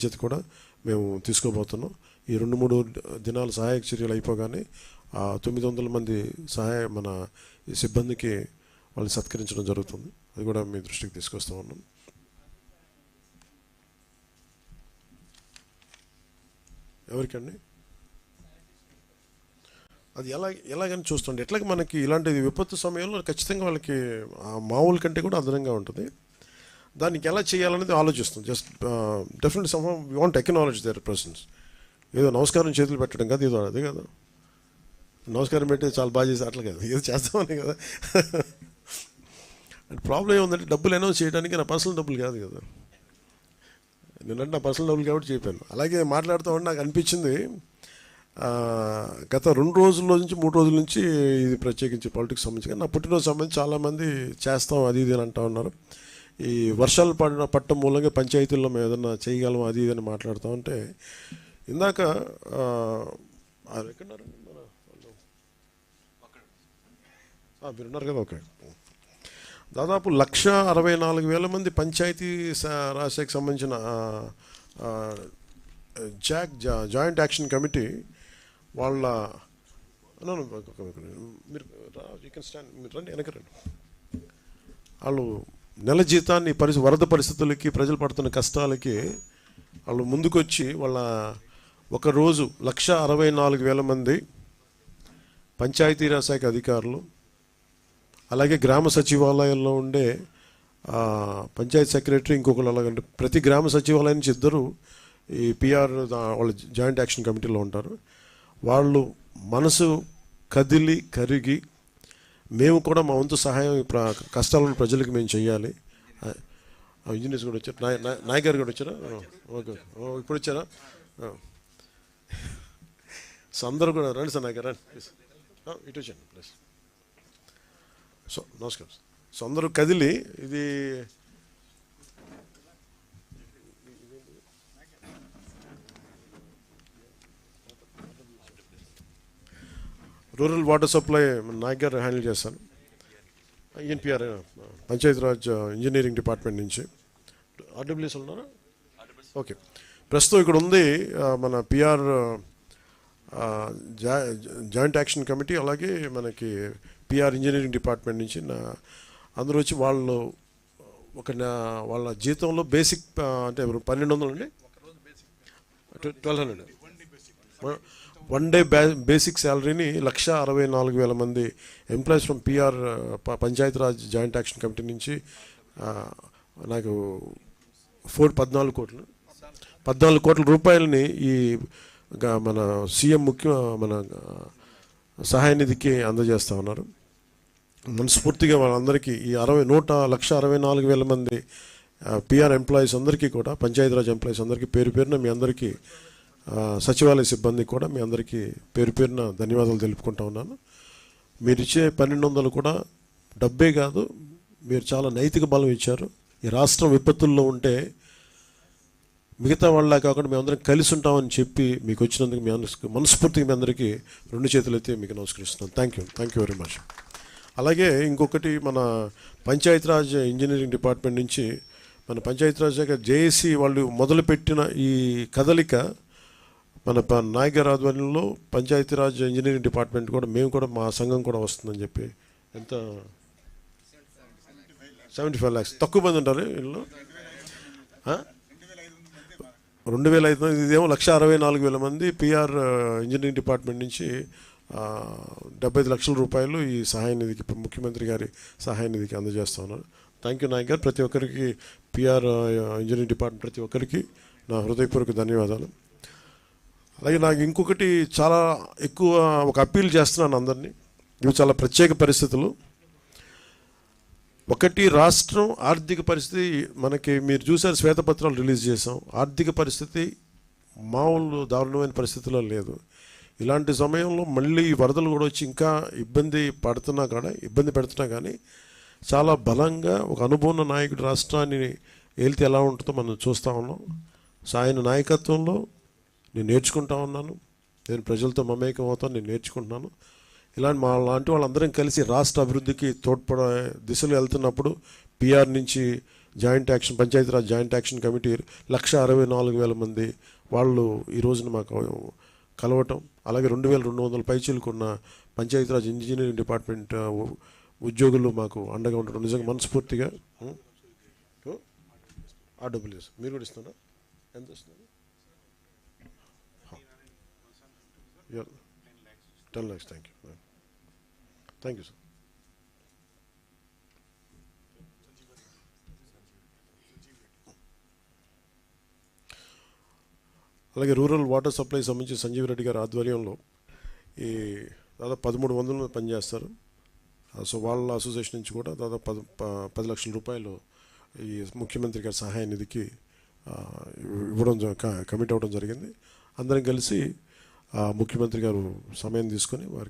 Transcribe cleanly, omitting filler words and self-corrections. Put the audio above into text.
బాధ్యత కూడా మేము తీసుకోబోతున్నాం. ఈ 2-3 దినాలు సహాయక చర్యలు అయిపోగానే 900 మంది మన సిబ్బందికి వాళ్ళని సత్కరించడం జరుగుతుంది. అది కూడా మీ దృష్టికి తీసుకొస్తా ఉన్నాం. ఎవరికండి అది ఎలాగని చూస్తుండే ఎట్లాగ మనకి ఇలాంటి విపత్తు సమయంలో ఖచ్చితంగా వాళ్ళకి మామూలు కంటే కూడా అదనంగా ఉంటుంది. దానికి ఎలా చేయాలనేది ఆలోచిస్తాం. Just definitely some we want acknowledge their presence. ఏదో నమస్కారం చేతులు పెట్టడం కాదు, ఏదో అదే కదా, నమస్కారం పెట్టి చాలా బాగా చేసి అట్లా కదా, ఏదో చేస్తామని కదా. అండ్ ప్రాబ్లం ఏముందంటే డబ్బులు అనౌన్స్ చేయడానికి నా పర్సనల్ డబ్బులు కాదు కదా, నేనంటే నా పర్సనల్ డబ్బులు కాబట్టి చెప్పాను. అలాగే మాట్లాడుతూ ఉంటే నాకు అనిపించింది, గత 2 రోజుల నుంచి 3 రోజుల నుంచి ఇది ప్రత్యేకించి పాలిటిక్స్ సంబంధించి నా పుట్టినరోజు సంబంధించి చాలామంది చేస్తాం అది ఇది అని అంటూ ఉన్నారు. ఈ వర్షాలు పట్టడం మూలంగా పంచాయతీల్లో మేము ఏదన్నా చేయగలం అది ఇది అని మాట్లాడుతూ ఉంటే ఇందాక ఎక్కడున్నారు మీరున్నారు కదా, ఓకే, దాదాపు 1,64,000 మంది పంచాయతీ రాజ్శాఖకి సంబంధించిన జాయింట్ యాక్షన్ కమిటీ వాళ్ళ మీరు రండి వెనక రండి. వాళ్ళు నెల జీతాన్ని వరద పరిస్థితులకి ప్రజలు పడుతున్న కష్టాలకి వాళ్ళు ముందుకొచ్చి వాళ్ళ ఒకరోజు 1,64,000 మంది పంచాయతీరాజ్ శాఖ అధికారులు, అలాగే గ్రామ సచివాలయాల్లో ఉండే పంచాయతీ సెక్రటరీ, ఇంకొకరు, అలాగంటే ప్రతి గ్రామ సచివాలయం నుంచి 2 ఈ పిఆర్ వాళ్ళ జాయింట్ యాక్షన్ కమిటీలో ఉంటారు. వాళ్ళు మనసు కరిగి మేము కూడా మా వంతు సహాయం కష్టాలను ప్రజలకు మేము చేయాలి. ఇంజనీర్స్ కూడా వచ్చారు, నాయక్ గారు కూడా వచ్చారా, ఓకే, ఇప్పుడు వచ్చారా, సో అందరూ కూడా రండి సార్, నాయక్ గారు రండి ప్లీజ్, ఇటు వచ్చాను ప్లీజ్. సో నమస్కారం. సో అందరూ కదిలి ఇది రూరల్ వాటర్ సప్లై నాయక్ గారు హ్యాండిల్ చేస్తాను. ఎన్పిఆర్ పంచాయతీరాజ్ ఇంజనీరింగ్ డిపార్ట్మెంట్ నుంచి ఆర్డబ్ల్యూఎస్ ఉన్నారా, ఓకే. ప్రస్తుతం ఇక్కడ ఉంది మన పిఆర్ జాయింట్ యాక్షన్ కమిటీ, అలాగే మనకి పిఆర్ ఇంజనీరింగ్ డిపార్ట్మెంట్ నుంచి అందరూ వచ్చి వాళ్ళు వాళ్ళ జీతంలో బేసిక్ అంటే 1,200 అండి, 1,200 1 డే బేసిక్ శాలరీని 1,64,000 మంది employees from PR Panchayati Raj joint action committee నుంచి నాకు 14 కోట్ల రూపాయలని ఈ మన సీఎం మన సహాయ నిధికి అందజేస్తూ ఉన్నారు. మనస్ఫూర్తిగా వాళ్ళందరికీ ఈ 1,64,000 మంది పిఆర్ ఎంప్లాయీస్ అందరికీ కూడా, పంచాయతీరాజ్ ఎంప్లాయీస్ అందరికీ పేరు పేరున మీ అందరికీ, సచివాలయ సిబ్బందికి కూడా మీ అందరికీ పేరు పేరున ధన్యవాదాలు తెలుపుకుంటా ఉన్నాను. మీరు ఇచ్చే 1,200 కూడా డబ్బే కాదు, మీరు చాలా నైతిక బలం ఇచ్చారు. ఈ రాష్ట్రం విపత్తుల్లో ఉంటే మిగతా వాళ్ళ కాకుండా మేమందరం కలిసి ఉంటామని చెప్పి మీకు వచ్చినందుకు మీ మనస్ఫూర్తిగా మీ అందరికీ 2 చేతులు ఎత్తి మీకు నమస్కరిస్తున్నాను. Thank you very much. అలాగే ఇంకొకటి, మన పంచాయతీరాజ్ ఇంజనీరింగ్ డిపార్ట్మెంట్ నుంచి మన పంచాయతీరాజ్ శాఖ జేఏసీ వాళ్ళు మొదలుపెట్టిన ఈ కదలిక మన నాయక్ గారి ఆధ్వర్యంలో పంచాయతీరాజ్ ఇంజనీరింగ్ డిపార్ట్మెంట్ కూడా మేము కూడా మా సంఘం కూడా వస్తుందని చెప్పి, ఎంత 75 lakhs, తక్కువ మంది ఉంటారు వీళ్ళు, 2,500, ఇదేమో 1,64,000 మంది పిఆర్ ఇంజనీరింగ్ డిపార్ట్మెంట్ నుంచి 75 లక్షల రూపాయలు ఈ సహాయ నిధికి, ముఖ్యమంత్రి గారి సహాయ నిధికి అందజేస్తా ఉన్నారు. థ్యాంక్ యూ నాయక్ గారు. ప్రతి ఒక్కరికి పిఆర్ ఇంజనీరింగ్ డిపార్ట్మెంట్ ప్రతి ఒక్కరికి నా హృదయపూర్వక ధన్యవాదాలు. అలాగే నాకు ఇంకొకటి చాలా ఎక్కువ ఒక అప్పీల్ చేస్తున్నాను అందరినీ. ఇవి చాలా ప్రత్యేక పరిస్థితులు. ఒకటి, రాష్ట్రం ఆర్థిక పరిస్థితి మనకి మీరు చూసారు, శ్వేతపత్రాలు రిలీజ్ చేసాం. ఆర్థిక పరిస్థితి మామూలు దారుణమైన పరిస్థితిలో లేదు. ఇలాంటి సమయంలో మళ్ళీ వరదలు కూడా వచ్చి ఇంకా ఇబ్బంది పెడుతున్నా కానీ చాలా బలంగా ఒక అనుభవం నాయకుడు రాష్ట్రాన్ని ఏలితే ఎలా ఉంటుందో మనం చూస్తూ ఉన్నాం. ఆయన నాయకత్వంలో నేను నేర్చుకుంటా ఉన్నాను, నేను ప్రజలతో మమేకం అవుతాను, నేను నేర్చుకుంటున్నాను. ఇలాంటి లాంటి వాళ్ళందరం కలిసి రాష్ట్ర అభివృద్ధికి తోడ్పడే దిశలో వెళ్తున్నప్పుడు పిఆర్ నుంచి joint action Panchayati Raj joint action committee 1,64,000 మంది వాళ్ళు ఈ రోజున మాకు కలవటం, అలాగే 2,200 పైచీలకున్న పంచాయతీరాజ్ ఇంజనీరింగ్ డిపార్ట్మెంట్ ఉద్యోగులు మాకు అండగా ఉండడం నిజంగా మనస్ఫూర్తిగా. RWS మీరు కూడా ఇస్తున్నారా? ఎంత ఇస్తున్నారు? 10 lakhs. Thank you sir. అలాగే రూరల్ వాటర్ సప్లై సంబంధించి సంజీవ్ రెడ్డి గారి ఆధ్వర్యంలో ఈ దాదాపు 1,300 పనిచేస్తారు. సో వాళ్ళ అసోసియేషన్ నుంచి కూడా దాదాపు 10 లక్షల రూపాయలు ఈ ముఖ్యమంత్రి గారి సహాయ నిధికి ఇవ్వడం కమిట్ అవ్వడం జరిగింది. అందరం కలిసి ముఖ్యమంత్రి గారు సమయం తీసుకొని వారికి